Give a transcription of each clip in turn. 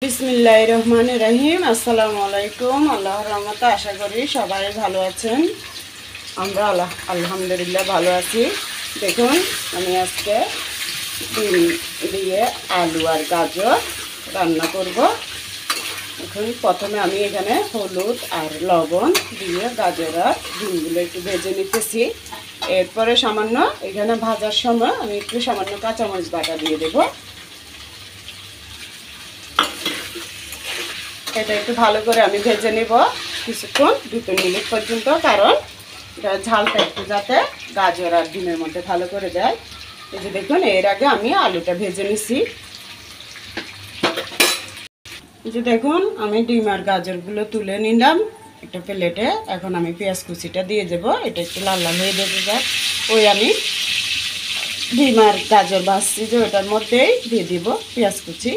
বিসমিল্লাহির রহমানির রহিম। আসসালামু আলাইকুম। আল্লাহর রহমতে আশা করি সবাই ভালো আছেন। আমরা আলহামদুলিল্লাহ ভালো আছি। দেখুন, আমি আজকে ডিম দিয়ে আলু আর গাজর রান্না করব। এখন প্রথমে আমি এখানে হলুদ আর লবণ দিয়ে গাজর আর ডিমগুলো একটু ভেজে নিতেছি। এরপরে সামান্য এখানে ভাজার সময় আমি একটু সামান্য কাঁচামরিচ বাটা দিয়ে দেবো। এটা একটু ভালো করে আমি ভেজে নেব কিছুক্ষণ, 2-3 মিনিট পর্যন্ত, কারণ এটা ঝালটা একটু যাতে গাজর আর ডিমের মধ্যে ভালো করে যায়। এই যে দেখুন, এর আগে আমি আলুটা ভেজে নিছি। এই যে দেখুন, আমি ডিম আর গাজরগুলো তুলে নিলাম একটা প্লেটে। এখন আমি পেঁয়াজ কুচিটা দিয়ে দেবো। এটা একটু লাল লাল হয়ে দেবো যা, ওই আমি ডিম আর গাজর ভাজছি যে ওটার মধ্যেই দিয়ে দিব পেঁয়াজ কুচি।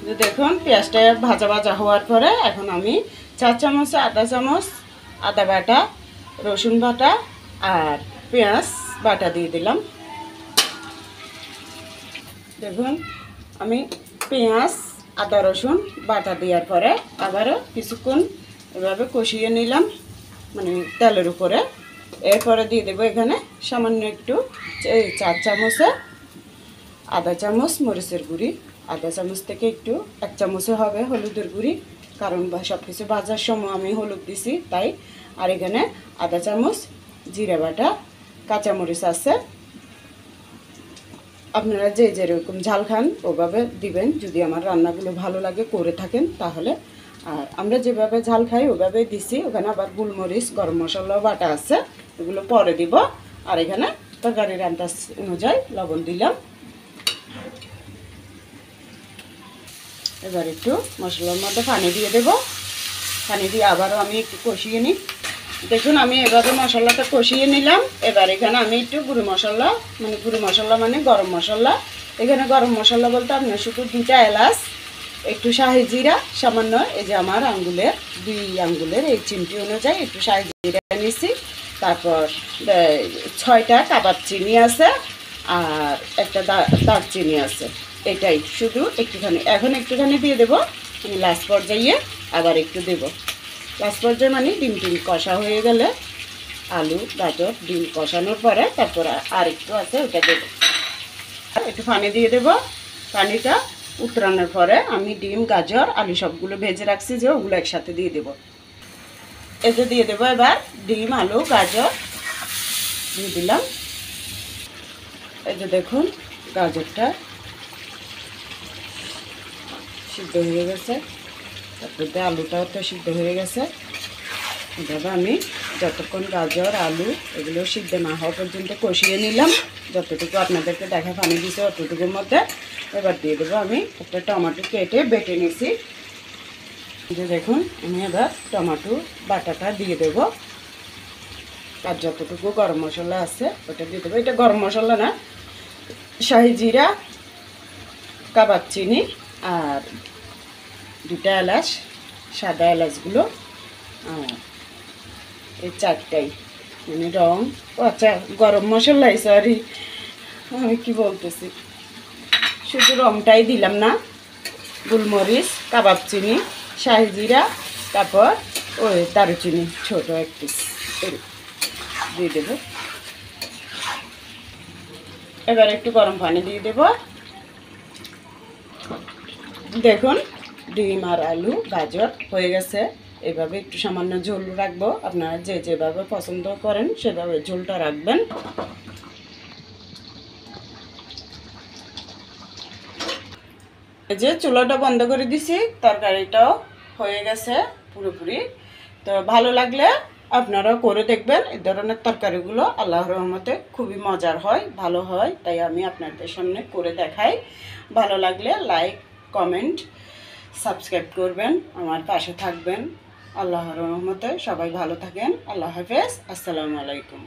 যে দেখুন, পেঁয়াজটা ভাজা ভাজা হওয়ার পরে এখন আমি 4 চামচ আদা চামচ আদা বাটা, রসুন বাটা আর পেঁয়াজ বাটা দিয়ে দিলাম। দেখুন, আমি পেঁয়াজ আদা রসুন বাটা দেওয়ার পরে আবারও কিছুক্ষণ এভাবে কষিয়ে নিলাম, মানে তেলের উপরে। এরপরে দিয়ে দেবো এখানে সামান্য একটু 4 চামচে আধা চামচ মরিচের গুঁড়ি, আধা চামচ থেকে একটু 1 চামচে হবে হলুদের গুঁড়ি, কারণ সব কিছু ভাজার সময় আমি হলুদ দিছি তাই। আর এখানে আধা চামচ জিরা বাটা, কাঁচামরিচ আছে। আপনারা যে যেরকম ঝাল খান ওভাবে দিবেন, যদি আমার রান্নাগুলো ভালো লাগে করে থাকেন তাহলে। আর আমরা যেভাবে ঝাল খাই ওভাবে দিছি। ওখানে আবার গোলমরিচ গরম মশলা বাটা আছে, এগুলো পরে দিব। আর এখানে তরকারির আন্দাজ অনুযায়ী লবণ দিলাম। এবার একটু মশলার মধ্যে পানি দিয়ে দেব। পানি দিয়ে আবারও আমি একটু কষিয়ে নিই। দেখুন, আমি এভাবে মশলাটা কষিয়ে নিলাম। এবার এখানে আমি একটু গুঁড়ো মশলা মানে গরম মশলা। এখানে গরম মশলা বলতে আপনার শুধু 2টা এলাচ, একটু শাহি জিরা সামান্য, এই যে আমার আঙ্গুলের 2 আঙ্গুলের এই চিমটি অনুযায়ী একটু শাহি জিরা নিয়েছি। তারপর 6টা কাবাব চিনি আছে আর একটা দারচিনি আছে। এটাই শুধু একটুখানি, এখন একটুখানি দিয়ে দেবো। আমি লাস্ট পর্যায়ে আবার একটু দেবো। লাস্ট পর্যায়ে মানে ডিম কষা হয়ে গেলে, আলু গাজর ডিম কষানোর পরে তারপর আর একটু আছে ওটা দেবো। একটু পানি দিয়ে দেবো। পানিটা উতরানোর পরে আমি ডিম গাজর আলু সবগুলো ভেজে রাখছি যে ওগুলো একসাথে দিয়ে দেবো। এতে দিয়ে দেবো এবার ডিম আলু গাজর দিয়ে দিলাম। এই যে দেখুন, গাজরটা সিদ্ধ হয়ে গেছে, তারপরে আলুটাও তো সিদ্ধ হয়ে গেছে। এভাবে আমি যতক্ষণ গাজর আলু এগুলো সিদ্ধ না হওয়া পর্যন্ত কষিয়ে নিলাম, যতটুকু আপনাদেরকে দেখা পানি দিয়েছে অতটুকুর মধ্যে। এবার দিয়ে দেবো আমি একটা টমেটো কেটে বেটে নিয়েছি। যে দেখুন, আমি এবার টমেটো বাটাটা দিয়ে দেবো। আর যতটুকু গরম মশলা আছে ওটা দিয়ে দেবো। এটা গরম মশলা না, শাহি জিরা, কাবাব চিনি আর 2টা এলাচ, সাদা এলাচগুলো, আর এই 4টাই মানে রং, আচ্ছা গরম মশলাই, সরি আমি কি বলতেছি, শুধু রংটাই দিলাম না, গোলমরিচ, কাবাব চিনি, শাহি জিরা, তারপর ওই দারুচিনি ছোট 1 পিস দিয়ে দেবো। এবার একটু গরম পানি দিয়ে দেব। দেখুন, ডিম আর আলু গাজর হয়ে গেছে। এভাবে একটু সামান্য ঝোল রাখবো, আপনারা যে যেভাবে পছন্দ করেন সেভাবে ঝোলটা রাখবেন। এই যে চুলাটা বন্ধ করে দিছি, তরকারিটাও হয়ে গেছে পুরোপুরি। তো ভালো লাগলে আপনারাও করে দেখবেন। এই ধরনের তরকারিগুলো আল্লাহর রহমতে খুবই মজার হয়, ভালো হয়, তাই আমি আপনাদের সামনে করে দেখাই। ভালো লাগলে লাইক কমেন্ট সাবস্ক্রাইব করবেন, আমার পাশে থাকবেন। আল্লাহর রহমতে সবাই ভালো থাকেন। আল্লাহ হাফেজ। আসসালামু আলাইকুম।